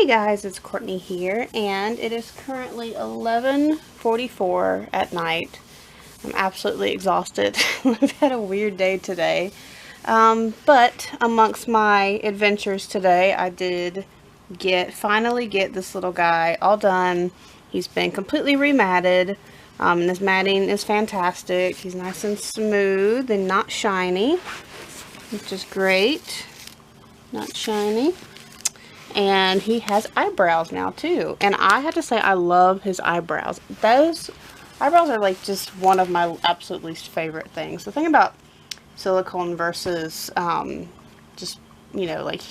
Hey guys, it's Courtney here, and it is currently 11:44 at night. I'm absolutely exhausted. I've had a weird day today. But amongst my adventures today, I did finally get this little guy all done. He's been completely rematted, and his matting is fantastic. He's nice and smooth and not shiny, which is great. Not shiny. And he has eyebrows now too. And I have to say, I love his eyebrows. Those eyebrows are like just one of my absolute least favorite things. The thing about silicone versus just, you know, like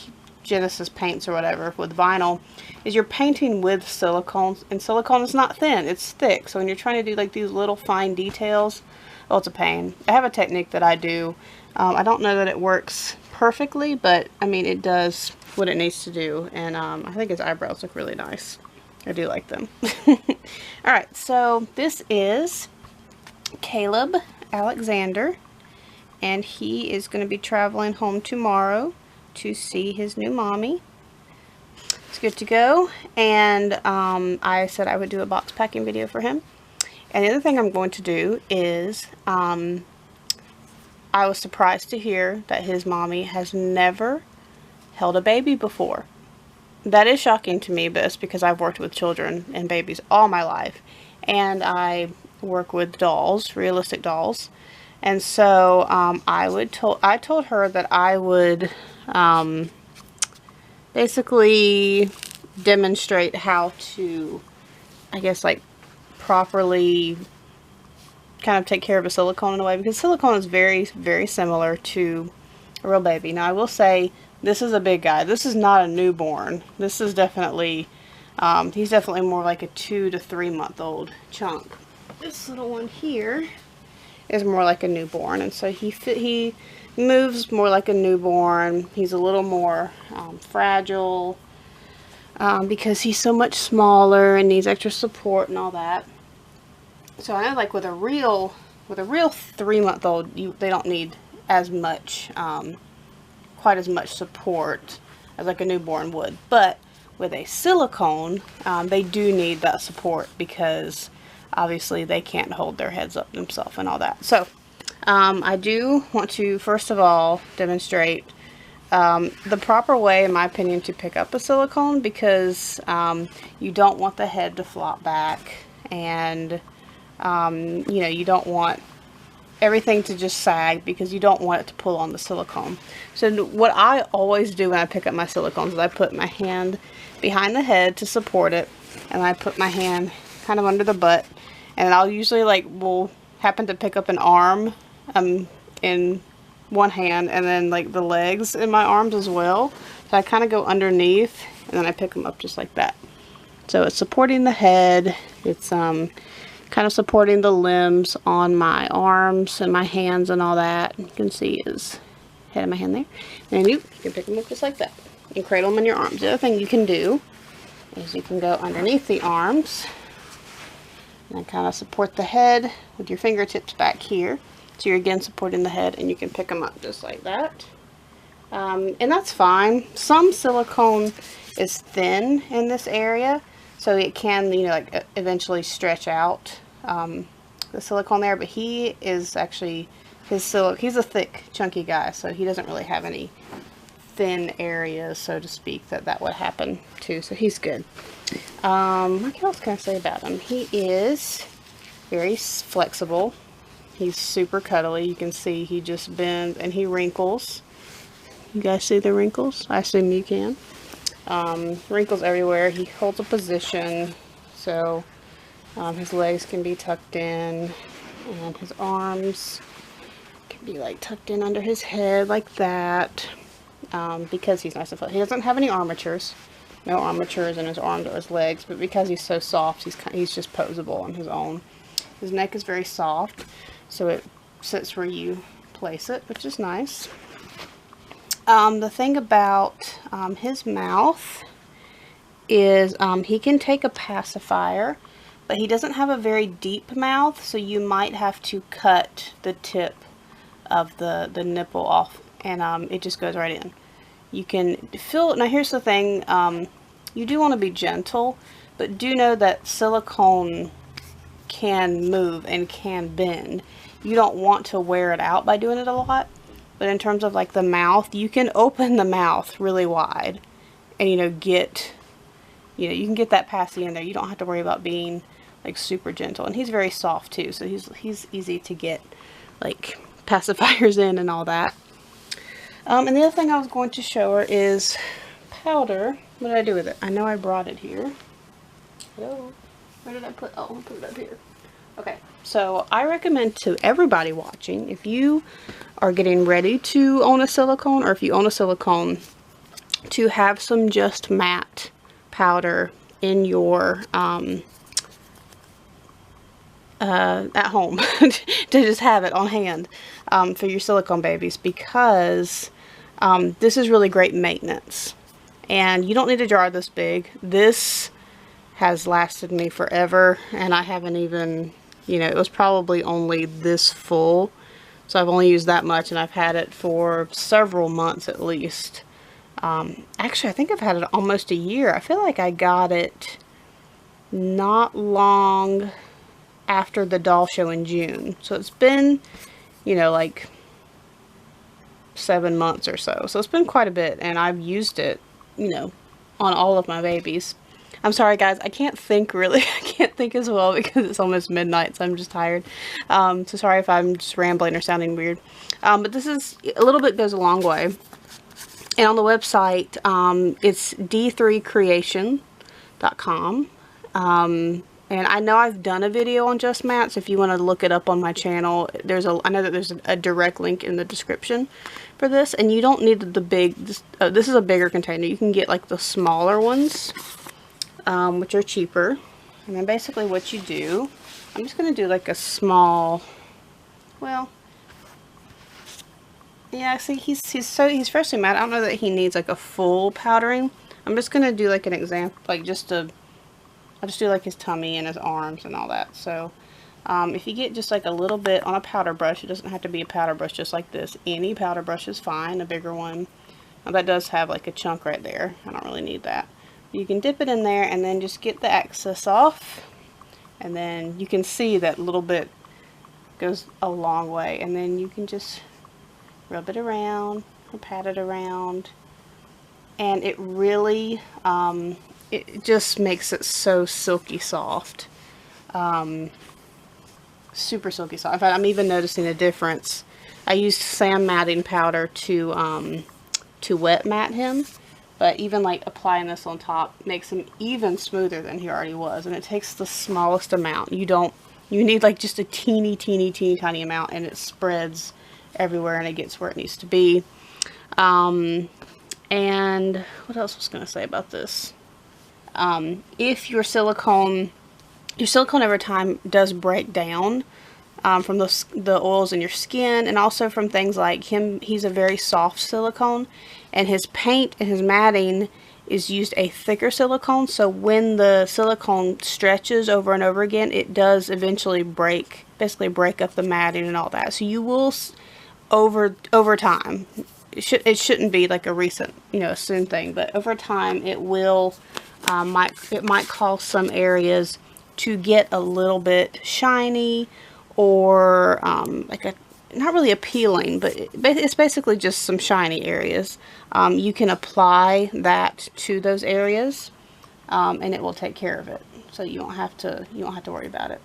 Genesis paints or whatever with vinyl is you're painting with silicone, and silicone is not thin, it's thick. So when you're trying to do like these little fine details, oh, it's a pain. I have a technique that I do. I don't know that it works perfectly, but I mean it does what it needs to do, and I think his eyebrows look really nice. I do like them. Alright, so this is Caleb Alexander, and he is going to be traveling home tomorrow to see his new mommy. It's good to go, and I said I would do a box packing video for him. And the other thing I'm going to do is I was surprised to hear that his mommy has never held a baby before. That is shocking to me, but it's because I've worked with children and babies all my life, and I work with dolls, realistic dolls, and so I told her that I would basically demonstrate how to, I guess, like properly kind of take care of a silicone in a way, because silicone is very, very similar to a real baby. Now I will say, this is a big guy. This is not a newborn. This is definitely, he's definitely more like a 2 to 3 month old chunk. This little one here is more like a newborn, and so he moves more like a newborn. He's a little more fragile because he's so much smaller and needs extra support and all that. So I know, like with a real 3 month old, they don't need as much. Quite as much support as like a newborn would, but with a silicone they do need that support because obviously they can't hold their heads up themselves and all that. So I do want to first of all demonstrate the proper way, in my opinion, to pick up a silicone, because you don't want the head to flop back, and you know, you don't want everything to just sag, because you don't want it to pull on the silicone. So what I always do when I pick up my silicones is I put my hand behind the head to support it, and I put my hand kind of under the butt, and I'll usually will happen to pick up an arm in one hand, and then like the legs in my arms as well. So I kind of go underneath, and then I pick them up just like that. So it's supporting the head, it's kind of supporting the limbs on my arms and my hands and all that. You can see his head of my hand there. And you can pick them up just like that and cradle them in your arms. The other thing you can do is you can go underneath the arms and kind of support the head with your fingertips back here. So you're again supporting the head, and you can pick them up just like that. And that's fine. Some silicone is thin in this area, so it can, you know, like eventually stretch out the silicone there, but he is actually, he's a thick, chunky guy, so he doesn't really have any thin areas, so to speak, that would happen to, so he's good. What else can I say about him? He is very flexible. He's super cuddly. You can see he just bends and he wrinkles. You guys see the wrinkles? I assume you can. Wrinkles everywhere. He holds a position, so his legs can be tucked in, and his arms can be like tucked in under his head like that, because he's nice and flat. He doesn't have any armatures, no armatures in his arms or his legs, but because he's so soft, he's just posable on his own. His neck is very soft, so it sits where you place it, which is nice. The thing about his mouth is he can take a pacifier, but he doesn't have a very deep mouth, so you might have to cut the tip of the nipple off, and it just goes right in. You can feel, now here's the thing, you do want to be gentle, but do know that silicone can move and can bend. You don't want to wear it out by doing it a lot, but in terms of like the mouth, you can open the mouth really wide and, you know, you can get that passy in there. You don't have to worry about being like super gentle. And he's very soft too, so he's easy to get like pacifiers in and all that. And the other thing I was going to show her is powder. What did I do with it? I know I brought it here. Hello? Where did I put? Oh, I put it up here. Okay, so I recommend to everybody watching, if you are getting ready to own a silicone, or if you own a silicone, to have some just matte powder in your at home to just have it on hand for your silicone babies, because this is really great maintenance, and you don't need a jar this big. This has lasted me forever, and I haven't even, you know, it was probably only this full, so I've only used that much, and I've had it for several months at least. Actually, I think I've had it almost a year. I feel like I got it not long after the doll show in June. So it's been, you know, like 7 months or so. So it's been quite a bit, and I've used it, you know, on all of my babies. I'm sorry guys, I can't think really. I can't think as well because it's almost midnight, so I'm just tired. So sorry if I'm just rambling or sounding weird. But this is, a little bit goes a long way. And on the website, it's d3creation.com. And I know I've done a video on Just Matte, so if you want to look it up on my channel, I know that there's a direct link in the description for this. And you don't need the big, this is a bigger container. You can get like the smaller ones, which are cheaper. And then basically what you do, I'm just going to do like a small, well, yeah, see, he's freshly matte. I don't know that he needs like a full powdering. I'm just going to do like an example, like I'll just do like his tummy and his arms and all that. So if you get just like a little bit on a powder brush, it doesn't have to be a powder brush just like this. Any powder brush is fine, a bigger one. Now, that does have like a chunk right there. I don't really need that. You can dip it in there and then just get the excess off. And then you can see that little bit goes a long way. And then you can just rub it around and pat it around. And it really, it just makes it so silky soft. Super silky soft. In fact, I'm even noticing a difference. I used sand matting powder to wet matte him, but even like applying this on top makes him even smoother than he already was. And it takes the smallest amount. You need like just a teeny tiny amount, and it spreads everywhere and it gets where it needs to be. And what else was I going to say about this? If your silicone over time does break down from the oils in your skin, and also from things like he's a very soft silicone, and his paint and his matting is used a thicker silicone, so when the silicone stretches over and over again, it does eventually basically break up the matting and all that. So you will, over time, it shouldn't be like a recent, you know, soon thing, but over time it will, it might cause some areas to get a little bit shiny, or like not really appealing, but it's basically just some shiny areas. You can apply that to those areas, and it will take care of it, so you don't have to worry about it.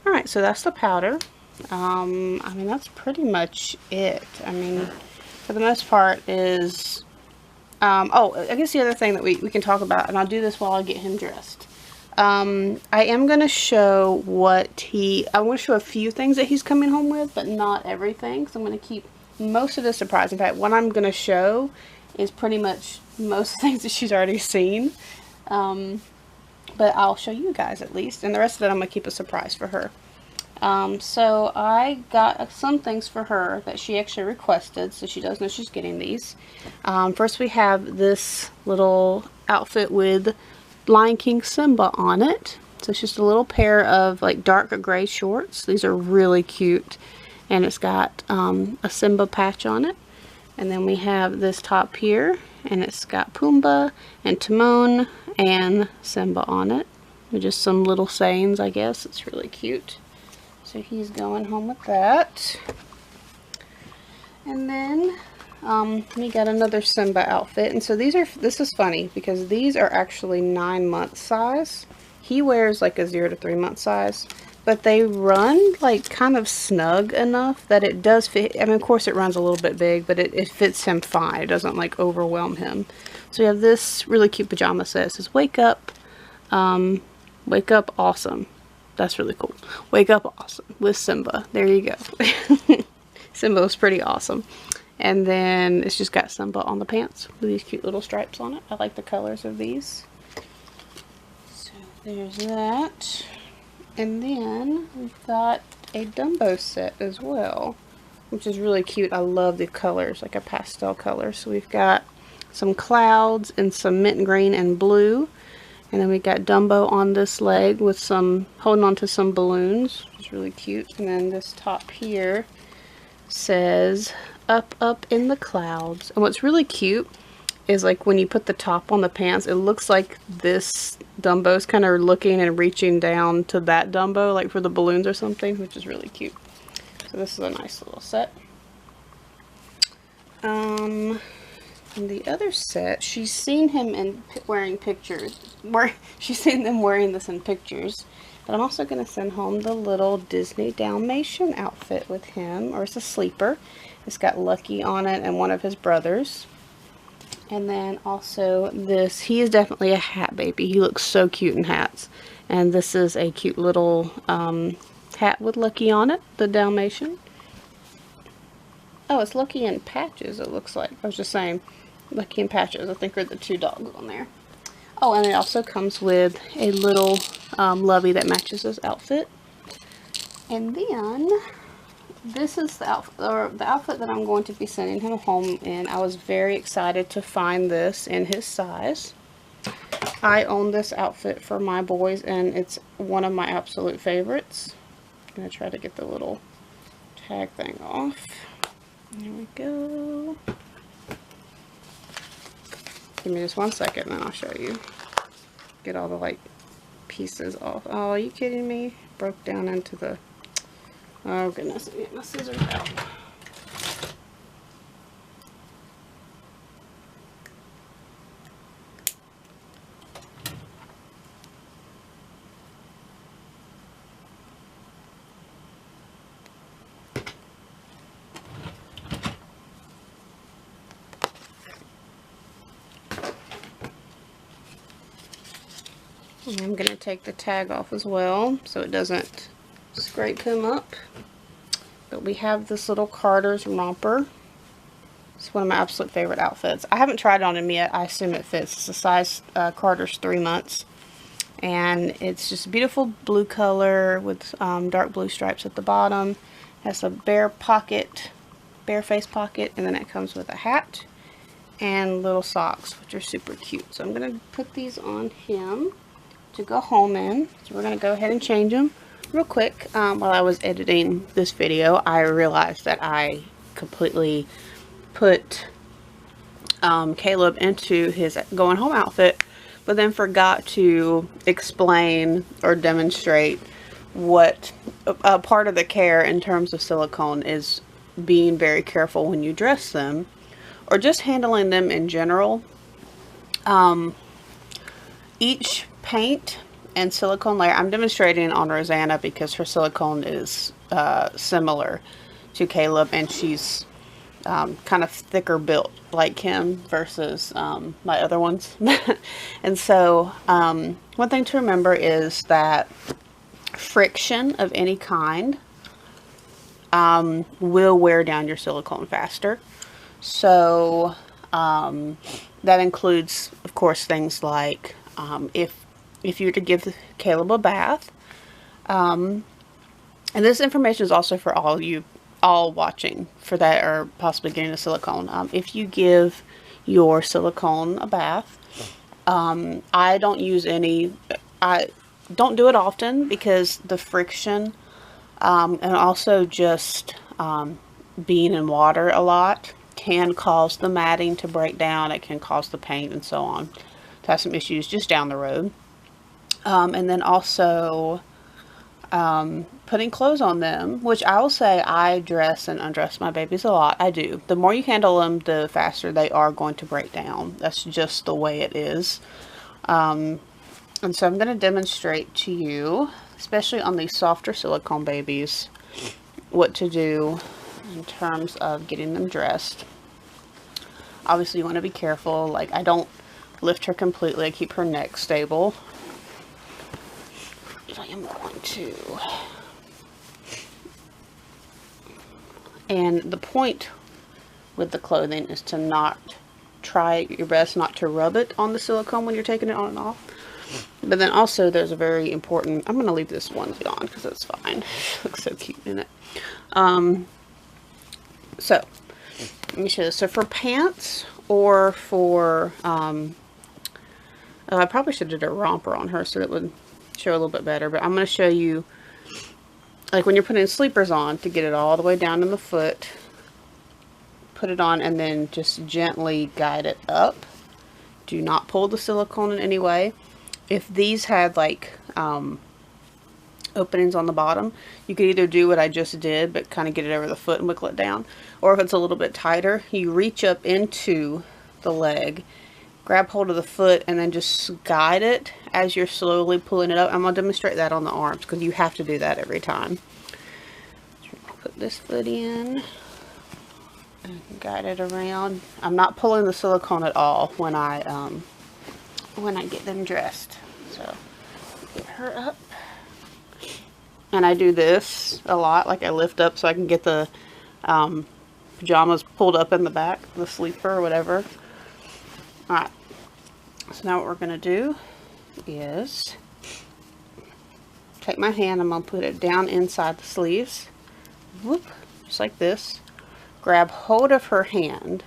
All right, so that's the powder. I mean, that's pretty much it. I mean, for the most part is, oh, I guess the other thing that we can talk about, and I'll do this while I get him dressed. I am going to show I want to show a few things that he's coming home with, but not everything. So I'm going to keep most of the surprise. In fact, what I'm going to show is pretty much most things that she's already seen. But I'll show you guys at least, and the rest of it I'm going to keep a surprise for her. So I got some things for her that she actually requested, so she does know she's getting these. First we have this little outfit with Lion King Simba on it. So it's just a little pair of like dark gray shorts. These are really cute, and it's got a Simba patch on it. And then we have this top here, and it's got Pumbaa and Timon and Simba on it. With just some little sayings, I guess. It's really cute. So he's going home with that. And then we got another Simba outfit. And so this is funny because these are actually 9-month size. He wears like a 0 to 3 month size. But they run like kind of snug enough that it does fit. I mean, of course it runs a little bit big, but it fits him fine. It doesn't like overwhelm him. So we have this really cute pajama set. It says, wake up awesome. That's really cool. Wake up awesome with Simba. There you go. Simba was pretty awesome. And then it's just got Simba on the pants with these cute little stripes on it. I like the colors of these. So there's that. And then we've got a Dumbo set as well, which is really cute. I love the colors, like a pastel color. So we've got some clouds and some mint green and blue. And then we got Dumbo on this leg with some, holding on to some balloons, which is really cute. And then this top here says, up, up in the clouds. And what's really cute is like when you put the top on the pants, it looks like this Dumbo's kind of looking and reaching down to that Dumbo, like for the balloons or something, which is really cute. So this is a nice little set. And the other set, she's seen him wearing pictures. She's seen them wearing this in pictures. But I'm also going to send home the little Disney Dalmatian outfit with him, or it's a sleeper. It's got Lucky on it and one of his brothers. And then also this, he is definitely a hat baby. He looks so cute in hats. And this is a cute little hat with Lucky on it, the Dalmatian. Oh, it's Lucky in patches, it looks like. I was just saying, Lucky in patches, I think are the two dogs on there. Oh, and it also comes with a little lovey that matches this outfit. And then this is the outfit that I'm going to be sending him home in. I was very excited to find this in his size. I own this outfit for my boys, and it's one of my absolute favorites. I'm going to try to get the little tag thing off. There we go. Give me just 1 second, and then I'll show you. Get all the like pieces off. Oh, are you kidding me? Broke down into the... Oh goodness, get my scissors out. And I'm going to take the tag off as well so it doesn't scrape him up. But we have this little Carter's romper. It's one of my absolute favorite outfits. I haven't tried it on him yet. I assume it fits. It's a size Carter's 3 months. And it's just a beautiful blue color with dark blue stripes at the bottom. It has a bare face pocket, and then it comes with a hat and little socks, which are super cute. So I'm going to put these on him to go home in. So we're going to go ahead and change them real quick. While I was editing this video, I realized that I completely put Caleb into his going home outfit, but then forgot to explain or demonstrate what a part of the care in terms of silicone is being very careful when you dress them, or just handling them in general. Each paint and silicone layer, I'm demonstrating on Rosanna because her silicone is similar to Caleb, and she's kind of thicker built like him versus my other ones. And so one thing to remember is that friction of any kind will wear down your silicone faster. So that includes, of course, things like if you were to give Caleb a bath, and this information is also for all watching for that, or possibly getting a silicone. If you give your silicone a bath, I don't use any, I don't do it often because the friction, and also just being in water a lot, can cause the matting to break down. It can cause the paint and so on to have some issues just down the road. And then also putting clothes on them, which I will say I dress and undress my babies a lot. I do. The more you handle them, the faster they are going to break down. That's just the way it is. And so I'm going to demonstrate to you, especially on these softer silicone babies, what to do in terms of getting them dressed. Obviously you want to be careful. Like, I don't lift her completely. I keep her neck stable. I am going to. And the point with the clothing is to not try your best not to rub it on the silicone when you're taking it on and off. But then also there's a very important, I'm going to leave this one on because it's fine. It looks so cute in it. So let me show you. So for pants or for, I probably should have did a romper on her so it would show a little bit better, but I'm going to show you, like when you're putting sleepers on, to get it all the way down in the foot, put it on, and then just gently guide it up. Do not pull the silicone in any way. If these had like openings on the bottom, you could either do what I just did but kind of get it over the foot and wiggle it down, or if it's a little bit tighter, you reach up into the leg, grab hold of the foot, and then just guide it as you're slowly pulling it up. I'm going to demonstrate that on the arms because you have to do that every time. Put this foot in and guide it around. I'm not pulling the silicone at all when I get them dressed. So get her up, and I do this a lot. Like I lift up so I can get the pajamas pulled up in the back, the sleeper or whatever. Alright, so now what we're going to do is take my hand, I'm going to put it down inside the sleeves, whoop, just like this, grab hold of her hand.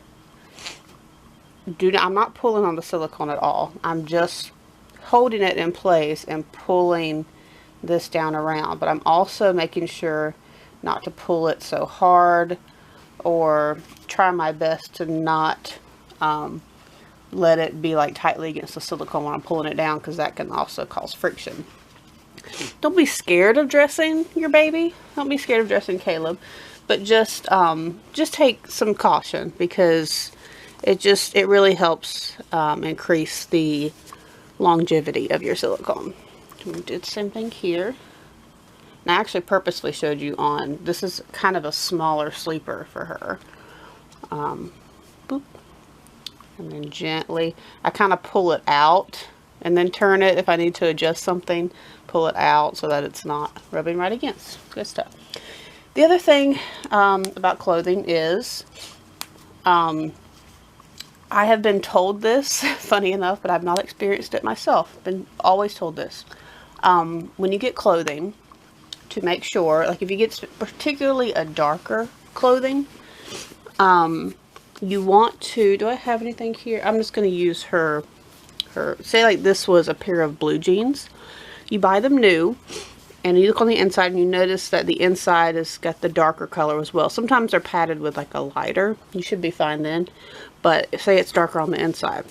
I'm not pulling on the silicone at all, I'm just holding it in place and pulling this down around, but I'm also making sure not to pull it so hard, or try my best to not let it be like tightly against the silicone when I'm pulling it down, because that can also cause friction. Don't be scared of dressing your baby. Don't be scared of dressing Caleb, but just take some caution, because it really helps increase the longevity of your silicone. We did the same thing here. And I actually purposely showed you on, this is kind of a smaller sleeper for her. Boop. And then gently, I kind of pull it out and then turn it if I need to adjust something. Pull it out so that it's not rubbing right against. Good stuff. The other thing about clothing is, I have been told this, funny enough, but I've not experienced it myself. Been always told this. When you get clothing, to make sure, like if you get particularly a darker clothing, you want to, do I have anything here? I'm just going to use her, say like this was a pair of blue jeans. You buy them new, and you look on the inside and you notice that the inside has got the darker color as well. Sometimes they're padded with like a lighter. You should be fine then. But say it's darker on the inside.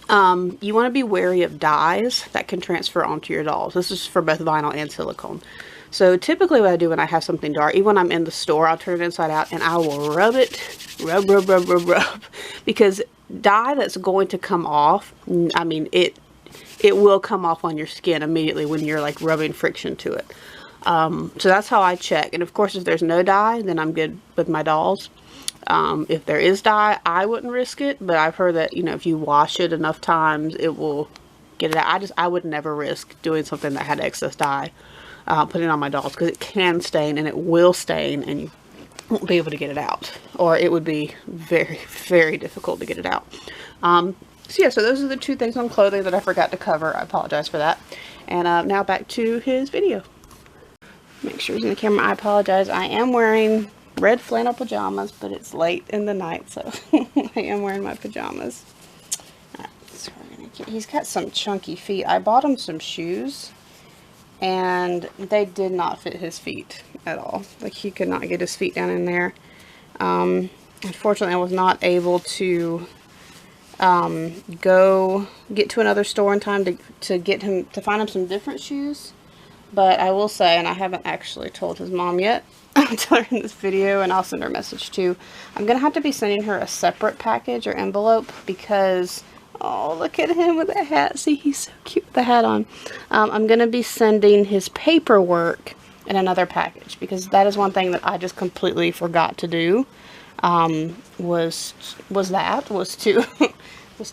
You want to be wary of dyes that can transfer onto your dolls. This is for both vinyl and silicone. So typically what I do when I have something dark, even when I'm in the store, I'll turn it inside out and I will rub it, rub, because dye that's going to come off, I mean, it will come off on your skin immediately when you're like rubbing friction to it. So that's how I check. And of course, if there's no dye, then I'm good with my dolls. If there is dye, I wouldn't risk it, but I've heard that, you know, if you wash it enough times, it will get it out. I would never risk doing something that had excess dye, putting it on my dolls, because it can stain and it will stain and you won't be able to get it out, or it would be very, very difficult to get it out. So yeah, so those are the two things on clothing that I forgot to cover. I apologize for that. And now back to his video. Make sure he's in the camera. I apologize. I am wearing red flannel pajamas, but it's late in the night, so I am wearing my pajamas. Alright, so we're gonna get, he's got some chunky feet. I bought him some shoes, and they did not fit his feet at all. Like, he could not get his feet down in there. Unfortunately, I was not able to go get to another store in time to find him some different shoes. But I will say, and I haven't actually told his mom yet, I'll tell her in this video, and I'll send her a message too. I'm going to have to be sending her a separate package or envelope because, oh, look at him with that hat. See, he's so cute with the hat on. I'm going to be sending his paperwork in another package because that is one thing that I just completely forgot to do. Was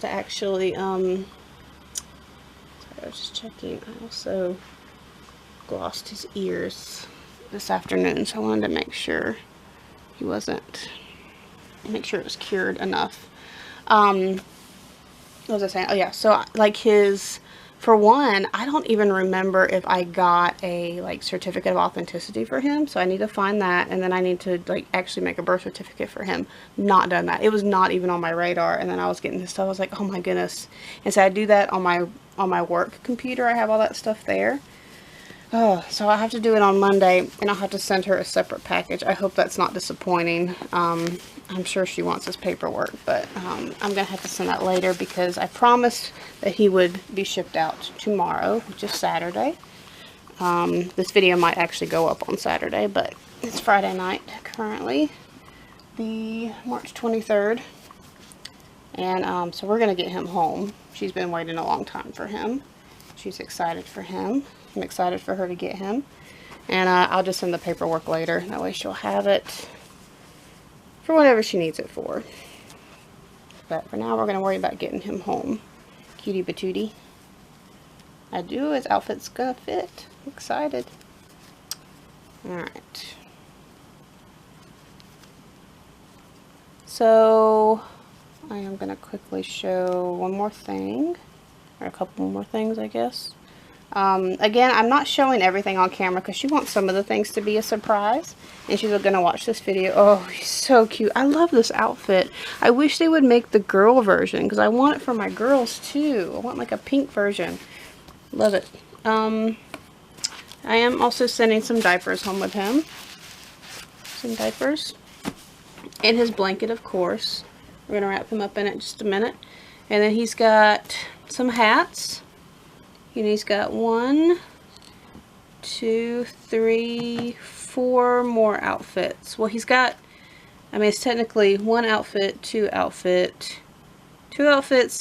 to actually, sorry, I was just checking. I also glossed his ears this afternoon, so I wanted to make sure he wasn't, make sure it was cured enough. What was I saying? Oh yeah, so like his, for one, I don't even remember if I got a like certificate of authenticity for him, so I need to find that, and then I need to like actually make a birth certificate for him. Not done that. It was not even on my radar, and then I was getting this stuff. I was like, oh my goodness. And so I do that on my work computer. I have all that stuff there. Oh, so I have to do it on Monday, and I'll have to send her a separate package. I hope that's not disappointing. I'm sure she wants his paperwork, but I'm going to have to send that later because I promised that he would be shipped out tomorrow, which is Saturday. This video might actually go up on Saturday, but it's Friday night currently, the March 23rd. And so we're going to get him home. She's been waiting a long time for him. She's excited for him. I'm excited for her to get him. And I'll just send the paperwork later. That way she'll have it for whatever she needs it for. But for now, we're going to worry about getting him home. Cutie patootie. I do. His outfit's going to fit. I'm excited. Alright. So, I am going to quickly show one more thing. Or a couple more things, I guess. Again, I'm not showing everything on camera because she wants some of the things to be a surprise. And she's going to watch this video. Oh, he's so cute. I love this outfit. I wish they would make the girl version because I want it for my girls too. I want like a pink version. Love it. I am also sending some diapers home with him. Some diapers. And his blanket, of course. We're going to wrap him up in it in just a minute. And then he's got some hats. And he's got 1, 2, 3, 4 more outfits. Well, he's got, I mean, it's technically 1 outfit, 2 outfits,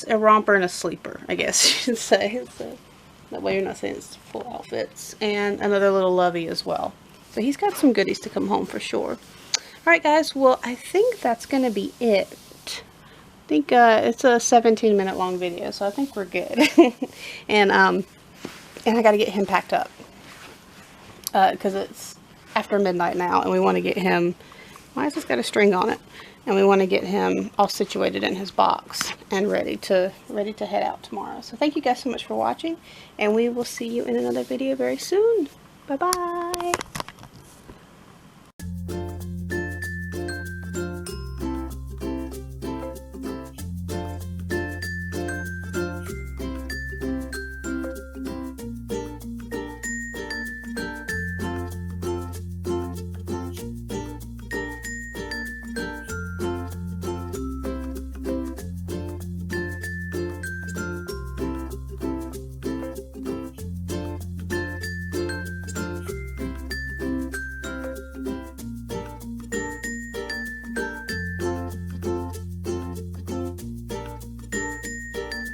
a romper, and a sleeper, I guess you should say. So that way you're not saying it's full outfits. And another little lovey as well. So he's got some goodies to come home for sure. Alright guys, well, I think that's going to be it. I think it's a 17-minute long video, so I think we're good. and I got to get him packed up because it's after midnight now, and we want to get him. Why has this got a string on it? And we want to get him all situated in his box and ready to head out tomorrow. So thank you guys so much for watching, and we will see you in another video very soon. Bye bye.